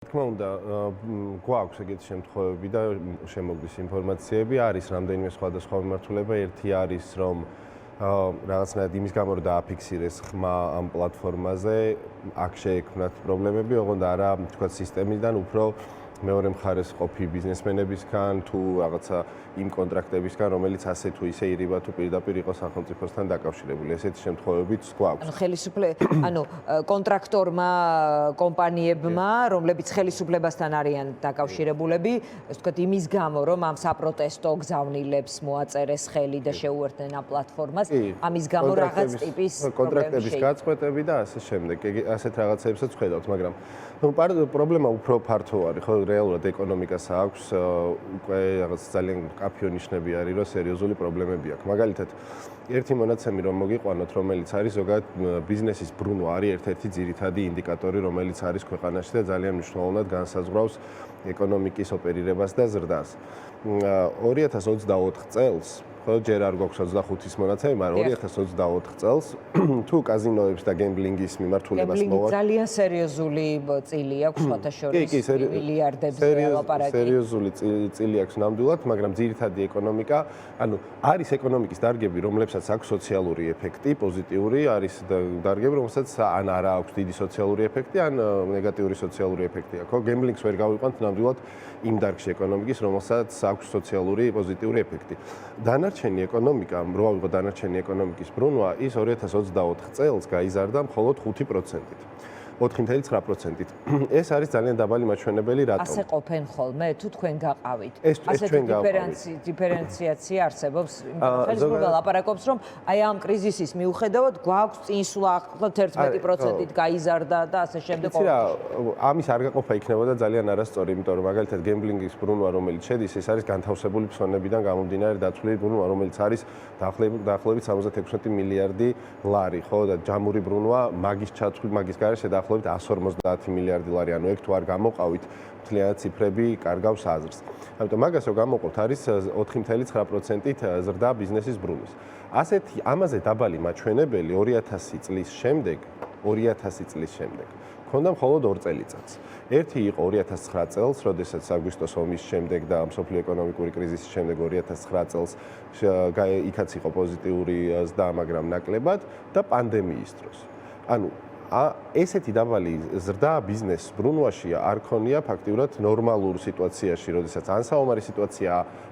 თქმა უნდა, გვაქვს ეგეთი შემთხვევები და შემოგდის ინფორმაციები, არის რამდენიმე სხვადასხვა მიმართულება. ერთი არის, რომ რაღაცნაირად იმის გამო რომ დააფიქსირეს ხმა ამ პლატფორმაზე, აქ შეექმნათ პრობლემები, ოღონდ არა თქვა სისტემიდან, უფრო მეორე მხარეს ყოფი ბიზნესმენებისგან თუ რაღაცა იმ კონტრაქტებისგან, რომელიც ასე თუ ისე ირიბა თუ პირდაპირ იყო სახელმწიფოსთან დაკავშირებული. ესეთი შემთხვევებიც გვაქვს. ანუ კონტრაქტორმა, კომპანიებმა, რომლებიც ხელისუფლებასთან არიან დაკავშირებულები, ასე ვთქვათ, იმის გამო, რომ ამ საპროტესტო გზავნილებს მოაწერეს ხელი და შეუერთდნენ ამ პლატფორმას, ამის გამო რაღაც ტიპის კონტრაქტების გაწყვეტები და ასე შემდეგ. ასეთ რაღაცებსაც ხედავთ, მაგრამ პრობლემა უფრო ფართო არის, ხო, რეალურად ეკონომიკას აქვს უკვე რაღაც ძალიან კაფეო ნიშნები არის, რომ სერიოზული პრობლემები აქვს. მაგალითად, ერთი მონაცემი რომ მოგიყვანოთ, რომელიც არის ზოგადად ბიზნესის ბრუნვა არის ერთ-ერთი ძირითადი ინდიკატორი, რომელიც არის ქვეყანაში და ძალიან მნიშვნელოვნად განსაზღვრავს ეკონომიკის ოპერირებას და ზრდას. 2024 წელს ხო ჯერ არ გვაქვს 25-ის მონაცემი, მაგრამ 2024 წელს თუ კაზინოებს და გემბლინგის მიმართულებას მოვა. ძალიან სერიოზული წილი აქვს სხვათა შორის მილიარდებზე ლაპარაკი. სერიოზული წილი აქვს ნამდვილად, მაგრამ ძირითადი ეკონომიკა, ანუ არის ეკონომიკის დარგები, რომლებსაც აქვს სოციალური ეფექტი, პოზიტიური, არის დარგები, რომელსაც ან არა აქვს დიდი სოციალური ეფექტი, ან ნეგატიური სოციალური ეფექტი აქვს. ხო, გემბლინგს ვერ გავიყვანთ ნამდვილად იმ დარგში ეკონომიკის, რომელსაც აქვს სოციალური პოზიტიური ეფექტი. დანარჩენი ეკონომიკა, რო ავიღო დანარჩენი ეკონომიკის ბრუნვა, ის 2024 წელს გაიზარდა მხოლოდ 5%-ით. 4.9%-ით. ეს არის ძალიან დაბალი მაჩვენებელი რატომ? ასე ყოფენ ხოლმე, თუ თქვენ გაყავით. ასეთი დიფერენციაცია არსებობს. ხელისუფლება ლაპარაკობს, რომ აი ამ კრიზისის მიუხედავად გვაქვს წინსვლა 11%-ით გაიზარდა და ასე შემდეგ. იცი რა, ამის არ გაყოფა იქნებოდა ძალიან არასწორი, იმიტომ რომ მაგალითად გემბლინგის ბრუნვა, რომელიც შედის, ეს არის განთავსებული ფსონებიდან გამომდინარე დაცული ბრუნვა, რომელიც არის დაახლოებით 76 მილიარდი ლარი, ხო, და ჯამური ბრუნვა მაგის ჩათვლით, მაგის გარეშე დაახლოებით 150 მილიარდი ლარი, ანუ ეგ თუ არ გამოყავით, მთლიანად ციფრები კარგავს აზრს. ამიტომ მაგას რო გამოყავთ, არის 4.9%-ით ზრდა ბიზნესის ბრუნვის. ასეთი ამაზე დაბალი მაჩვენებელი 2000 წლის შემდეგ ქონდა მხოლოდ 2 წელიწადს. ერთი იყო 2009 წელს, როდესაც აგვისტოს ომის შემდეგ და მსოფლიო ეკონომიკური კრიზისის შემდეგ 2009 წელს იქაც იყო პოზიტიური ზრდა, მაგრამ ნაკლებად და პანდემიის დროს. ანუ ესეთი დაბალი ზრდა ბიზნეს ბრუნვაში არ ქონია ფაქტიურად ნორმალურ სიტუაციაში, როდესაც ან საომარი სიტუაცია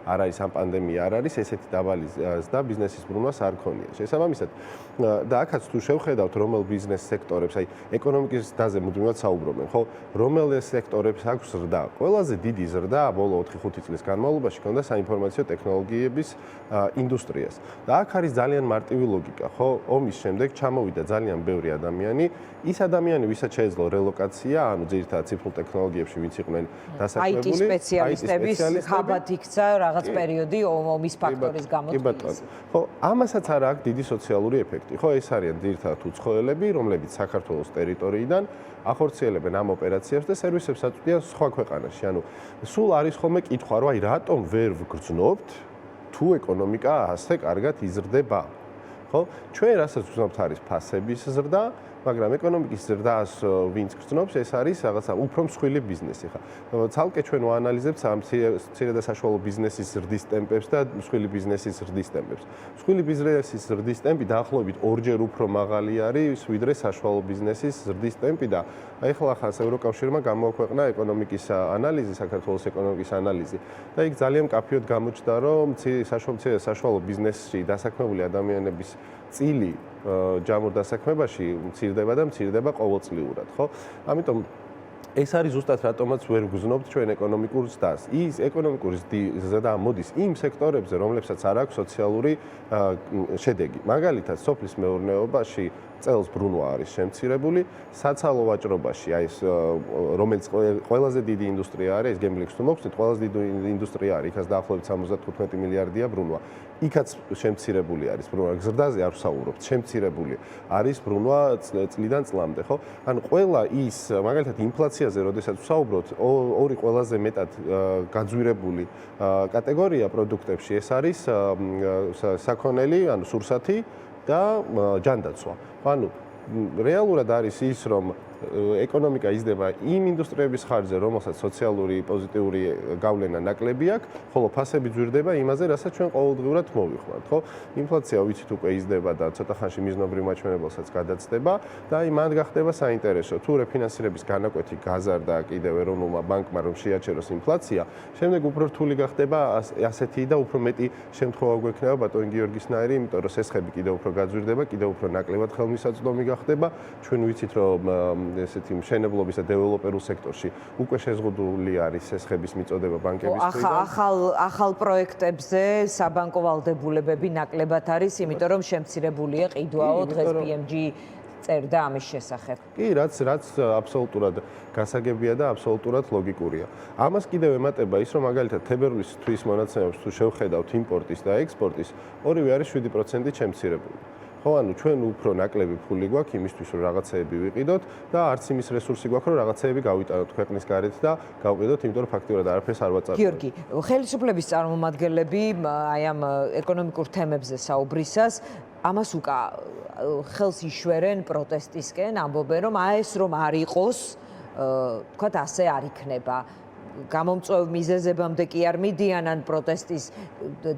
არ არის, ან პანდემია არ არის, ესეთი დაბალი ზრდა ბიზნესის ბრუნვას არ ქონია. შესაბამისად, და აქაც თუ შევხედავთ რომელ ბიზნეს სექტორებს, აი ეკონომიკის ზრდაზე მუდმივად საუბრობენ, ხო, რომელ სექტორებს აქვს ზრდა? ყველაზე დიდი ზრდა ბოლო 4-5 წლის განმავლობაში ქონდა საინფორმაციო ტექნოლოგიების ინდუსტრიას. და აქ არის ძალიან მარტივი ლოგიკა, ხო, ომის შემდეგ ჩამოვიდა ძალიან ბევრი ადამიანი, ის ადამიანი, ვისაც შეეძლო რელოკაცია, ანუ ძირითადად ციფრულ ტექნოლოგიებში, ვინც იყვნენ დასაქმებული, IT სპეციალისტების ხაბად იქცა რაღაც პერიოდი ომის ფაქტორის გამო. ხო, ამასაც არა აქვს დიდი სოციალური ეფექტი. ხო, ეს არიან ძირითადად უცხოელები, რომლებიც საქართველოს ტერიტორიიდან ახორციელებენ ამ ოპერაციებს და სერვისებს აწვდიან სხვა ქვეყანაში. ანუ სულ არის ხოლმე კითხვა, რომ აი რატომ ვერ ვგრძნობთ, თუ ეკონომიკა ასე კარგად იზრდება. ხო, ჩვენ რასაც ვგრძნობთ არის ფასების ზრდა, მაგრამ ეკონომიკის ზრდას ვინც გრძნობს, ეს არის რაღაცა უფრო მსხვილი ბიზნესი ხა. ცალკე ჩვენ ვაანალიზებთ მცირე და საშუალო ბიზნესის ზრდის ტემპებს და მსხვილი ბიზნესის ზრდის ტემპებს. მსხვილი ბიზნესის ზრდის ტემპი დაახლოებით 2-ჯერ უფრო მაღალი არის, ვიდრე საშუალო ბიზნესის ზრდის ტემპი და ახლა ხანს ევროკავშირმა გამოაქვეყნა ეკონომიკის ანალიზი, საქართველოს ეკონომიკის ანალიზი და იქ ძალიან მკაფიოდ გამოჩნდა, რომ საშუალო ბიზნესში დასაქმებული ადამიანების წილი ჯამურ დასაქმებაში მცირდება ყოველწლიურად, ხო? ამიტომ ეს არის ზუსტად რატომაც ვერ ვგრძნობთ ჩვენ ეკონომიკურ ზრდას. ის ეკონომიკური ზრდა მოდის იმ სექტორებზე, რომლებსაც არ აქვს სოციალური შედეგი. მაგალითად, სოფლის მეურნეობაში წელს ბრუნვა არის შემცირებული, საცალო ვაჭრობაში, აი ეს რომელიც ყველაზე დიდი ინდუსტრია არის, ეს გემბლინგს თუ მოგხსნით, ყველაზე დიდი ინდუსტრია არის, იქაც დაახლოებით 75 მილიარდია ბრუნვა. იქაც შემცირებული არის ბრუნვა, ზრდაზე არ ვსაუბრობთ, შემცირებული არის ბრუნვა წლიდან წლამდე, ხო? ანუ ყველა ის, მაგალითად, ინფლაციაზე, როდესაც ვსაუბრობთ, ორი ყველაზე მეტად გაძვირებული კატეგორია პროდუქტებში, ეს არის საქონელი, ანუ სურსათი და ჯანდაცვა. ანუ რეალურად არის ის, რომ ეკონომიკა იზრდება იმ ინდუსტრიების ხარჯზე, რომელსაც სოციალური პოზიტიური გავლენა ნაკლები აქვს, ხოლო ფასები ძვირდება იმაზე, რასაც ჩვენ ყოველდღიურად მოვიხმართ, ხო? ინფლაცია ვიცით უკვე იზრდება და ცოტა ხანში მიზნობრივ მაჩვენებელსაც გადაცდება და აი მანდ გახდება საინტერესო, თუ რეფინანსირების განაკვეთი გაზარდა კიდევ ეროვნულმა ბანკმა რომ შეაჩეროს ინფლაცია, შემდეგ უფრო რთული გახდება ასეთი და უფრო მეტი შემთხვევა გვექნება ბატონ გიორგისნაირი, იმიტომ რომ სესხები კიდევ უფრო გაძვირდება, კიდევ უფრო ნაკლებად ხელმისაწვდომი გახდება. ჩვენ ვიცით რომ ესეთი მშენებლობის და დეველოპერულ სექტორში უკვე შეზღუდული არის სესხების მიწოდება ბანკების მხრიდან. ახალ პროექტებზე საბანკო ვალდებულებები ნაკლებად არის, იმიტომ რომ შემცირებულია ყიდვაო დღეს PMG წერდა ამის შესახებ. კი, რაც აბსოლუტურად გასაგებია და აბსოლუტურად ლოგიკურია. ამას კიდევ ემატება ის, რომ მაგალითად თებერვლის თვის მონაცემებს თუ შევხედავთ იმპორტის და ექსპორტის, ორივე არის 7% შემცირებული. ხო, ანუ ჩვენ უფრო ნაკლები ფული გვაქვს იმისთვის, რომ რაღაცეები ვიყიდოთ და არც იმის რესურსი გვაქვს, რომ რაღაცეები გავიტანოთ ქვეყნის გარეთ და გავყიდოთ, იმიტომ რომ ფაქტიურად არაფერს არ ვაწარმოებთ. გიორგი, ხელისუფლების წარმომადგენლები აი ამ ეკონომიკურ თემებზე საუბრისას ამას უკა ხელს იშვერენ პროტესტისკენ, ამბობენ რომ ეს რომ არ იყოს, თქვათ ასე არ იქნება. გამომწვევ მიზეზებამდე კი არ მიდიან ან პროტესტის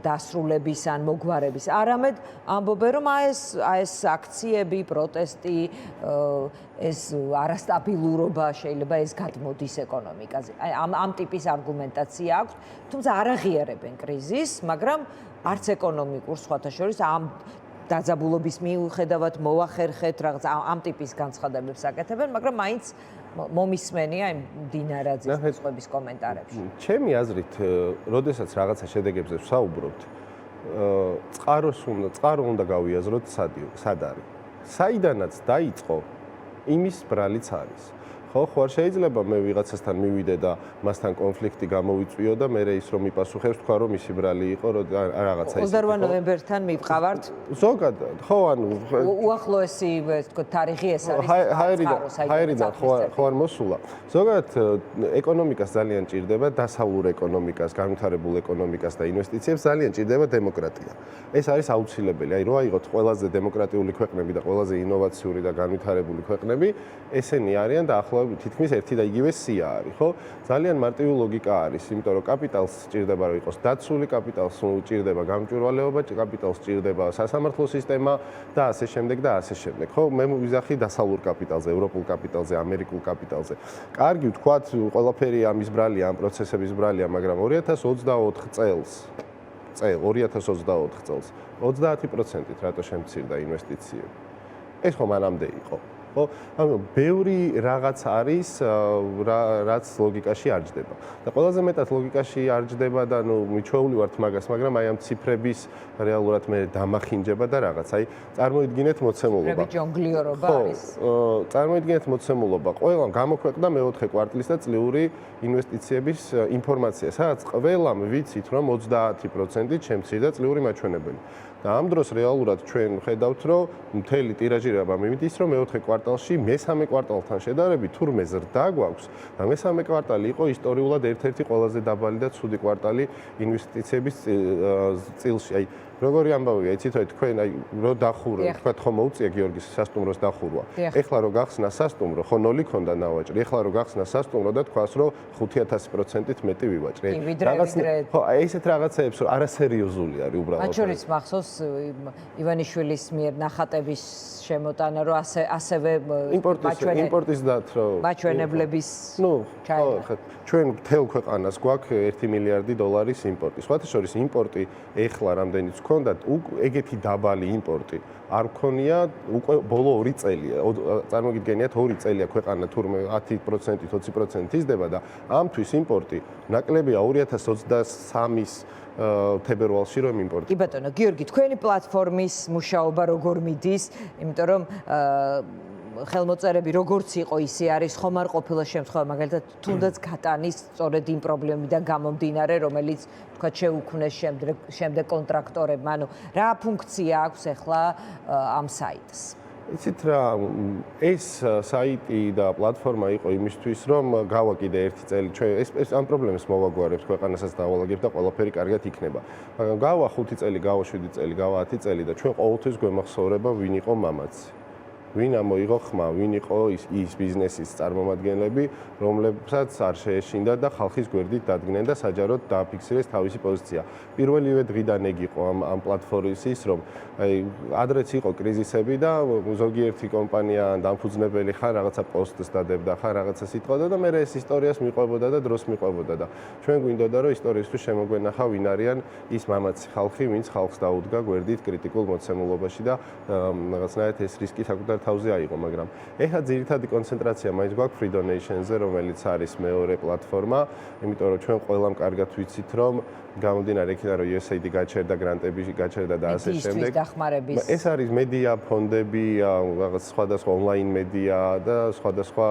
დასრულების ან მოგვარების. არამედ ამბობენ რომ ეს აქციები, პროტესტი, ეს არასტაბილურობა შეიძლება ეს გადმოდის ეკონომიკაზე. აი ამ ტიპის არგუმენტაცია აქვს, თუმცა არ აღიარებენ კრიზისს, მაგრამ არც ეკონომიკურ სხვათა შორის ამ დაძაბულობის მიუხედავად მოვახერხეთ რაღაც ამ ტიპის განცხადებებს აკეთებენ, მაგრამ მაინც მომისმენია იმ დინარაძის სხვების კომენტარებში. ჩემი აზრით, როდესაც რაღაცა შედეგებზე ვსაუბრობთ, წყარო უნდა გავიაზროთ სად არის. საიდანაც დაიწყო, იმის ბრალიც არის. ხო, ხო არ შეიძლება მე ვიღაცასთან მივიდე და მასთან კონფლიქტი გამოვიწვიო და მე ის რომ მიპასუხებს თქვა რომ მისი ბრალი იყო რაღაცა ის 28 ნოემბერთან მივყავართ ზოგადად ხო ანუ უახლოესი თქო თარიღი ეს არის ჰაერიდან ხო არ მოსულა ზოგადად ეკონომიკას ძალიან ჭირდება დასავლურ ეკონომიკას განვითარებულ ეკონომიკას და ინვესტიციებს ძალიან ჭირდება დემოკრატია ეს არის აუცილებელი აი რო აიღოთ ყველაზე დემოკრატიული ქვეყნები და ყველაზე ინოვაციური და განვითარებული ქვეყნები ესენი არიან და ახლა თითქმის ერთი და იგივე სია არის, ხო? ძალიან მარტივი ლოგიკა არის, იმიტომ რომ კაპიტალს სჭირდება რომ იყოს დაცული, კაპიტალს სჭირდება გამჭვირვალეობა, კაპიტალს სჭირდება სასამართლო სისტემა და ასე შემდეგ და ასე შემდეგ, ხო? მე მივიზახი დასავლურ კაპიტალზე, ევროპულ კაპიტალზე, ამერიკულ კაპიტალზე. კარგი ვთქვათ, ყველაფერი ამის ბრალია, ამ პროცესების ბრალია, მაგრამ 2024 წელს 30%-ით რატო შემცირდა ინვესტიციები? ეს ხო მანამდე იყო. ხო, ანუ ბევრი რაღაც არის, რაც ლოგიკაში არ ჯდება. და ყველაზე მეტად ლოგიკაში არ ჯდება და ნუ მიჩვეული ვართ მაგას, მაგრამ აი ამ ციფრების რეალურად მე დამახინჯება და რაღაც. აი, წარმოიდგინეთ მოცემულობა. ციფრები ჯონგლიორობა არის. წარმოიდგინეთ მოცემულობა. ყველამ გამოქვეყნდა მეოთხე კვარტლის და წლიური ინვესტიციების ინფორმაცია, სადაც ყველამ ვიცით, რომ 30%-ით შემცირდა წლიური მაჩვენებელი. და ამ დროს რეალურად ჩვენ ხედავთ, რომ მთელი ტირაჟირება მიმდის, რომ მეოთხე კვარტალში მესამე კვარტალთან შედარებით თურმე ზრდა გვაქვს და მესამე კვარტალი იყო ისტორიულად ერთ-ერთი ყველაზე დაბალი და ცუდი კვარტალი ინვესტიციების წილში. აი როგორი ამბავია, იცით რა თქვენ აი რო დახურვა, თქვა ხომ მოუწია გიორგის სასტუმროს დახურვა. ეხლა რო გახსნა სასტუმრო, ხო 0 ქონდა ნავაჭრი, ეხლა რო გახსნა სასტუმრო და თქვას რომ 500%-ით მეტი ვივაჭრე. ხო, აი ესეთ რაღაცეებს რომ არასერიოზული არის უბრალოდ. მათ შორის მახსოვს ივანიშვილის მიერ ნახატების შემოტანა, რომ ასევე იმპორტის დათრო. მაჩვენებლების ჩვენ მთელ ქვეყანას გვაქვს 1 მილიარდი დოლარის იმპორტი. სხვათა შორის იმპორტი ეხლა რამდენიც ქონდათ, ეგეთი დაბალი იმპორტი არ ქონია უკვე ბოლო 2 წელია. წარმოგიდგენიათ 2 წელია ქვეყანა თურმე 10%-ით 20%-ით იზრდება და ამთვის იმპორტი ნაკლებია 2023-ის თებერვალში რომ იმპორტი. კი ბატონო, გიორგი, თქვენი პლატფორმის მუშაობა როგორ მიდის? იმიტომ რომ ხელმოწერები როგორც იყო, ისე არის, ხომ არ ყოფილა შემთხვევა, მაგალითად, თუნდაც გატანის სწორედ იმ პრობლემიდან გამომდინარე, რომელიც თქვა შეუქმნეს შემდეგ კონტრაქტორებმა. ანუ რა ფუნქცია აქვს ახლა ამ საიტს? იცით რა, ეს საიტი და პლატფორმა იყო იმისთვის, რომ გავა კიდე ერთი წელი, ჩვენ ეს ამ პრობლემას მოვაგვარებთ, ქვეყანასაც დავალაგებთ და ყველაფერი კარგად იქნება. მაგრამ გავა 5 წელი, გავა 7 წელი, გავა 10 წელი და ჩვენ ყოველთვის გვემახსოვრება ვინ იყო მამაცი. ვინ ამოიღო ხმა, ვინ იყო ის ბიზნესის წარმომადგენლები, რომლებსაც არ შეეშინდა და ხალხის გვერდით დადგნენ და საჯაროდ დააფიქსირეს თავისი პოზიცია. პირველივე დღიდან ეგ იყო ამ პლატფორმის ის, რომ ადრეც იყო კრიზისები და ზოგიერთი კომპანია დამფუძნებელი ხარ რაღაცა პოსტს დადებდა, ხარ რაღაცა სიტყვოდა და მე ეს ისტორიას მიყვებოდა და დროს მიყვებოდა და ჩვენ გვინდოდა რომ ისტორიისთვის შემოგვენახა ვინ არიან ის მამაცი ხალხი, ვინც ხალხს დაუდგა გვერდით კრიტიკულ მოცემულობაში და რაღაცნაირად ეს რისკი საკუთარ თავზე აიღო, მაგრამ ეხლა ძირითადი კონცენტრაცია მაინც გვაქვს Free Donation-ზე, რომელიც არის მეორე პლატფორმა, იმიტომ რომ ჩვენ ყველამ კარგად ვიცით, რომ გამომდინარე იქიდან, რომ USAID გაჩერდა გრანტები, გაჩერდა და ასე შემდეგ. ეს არის მედია ფონდები, რაღაც სხვადასხვა ონლაინ მედია და სხვადასხვა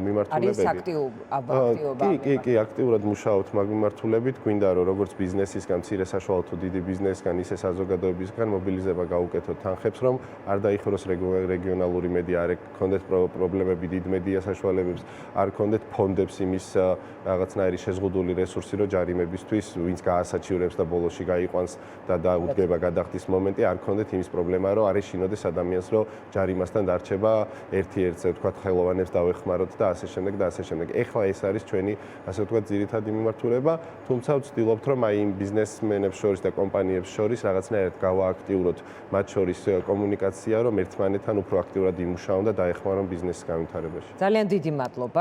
მიმართულებები. არის აქტიობა. კი, აქტიურად მუშაობთ მაგ მიმართულებით, გვინდა რომ როგორც ბიზნესისგან, მცირე საშუალო თუ დიდი ბიზნესისგან, ისე საზოგადოებისგან მობილიზება გავუკეთოთ თანხებს, რომ არ დაიხუროს რეგიონალური მედია, არ გქონდეთ პრობლემები დიდ მედია საშუალებებს, არ გქონდეთ ფონდებს იმის რაღაცნაირი შეზღუდული რესურსი, რომ ჯარიმებისთვის, ვინც გაასაჩივრებს და ბოლოში გაიყვანს და დაუდგება გადახდის მომენტი, არ გქონდეთ იმის პრობლემა, რომ არ ეშინოდეს ადამიანს, რომ ჯარიმასთან დარჩება ერთ-ერთზე, თქვა ხელოვანებს დავეხმაროთ და ასე შემდეგ და ასე შემდეგ. ეხლა ეს არის ჩვენი, ასე ვთქვათ, ძირითადი მიმართულება, თუმცა ვცდილობთ, რომ აი იმ ბიზნესმენებს შორის და კომპანიებს შორის რაღაცნაირად გავააქტიუროთ მათ შორის კომუნიკაცია, რომ ერთმანეთთან უფრო აქტიურად იმუშაონ და დაეხმარონ ბიზნესის განვითარებაში. ძალიან დიდი მადლობა.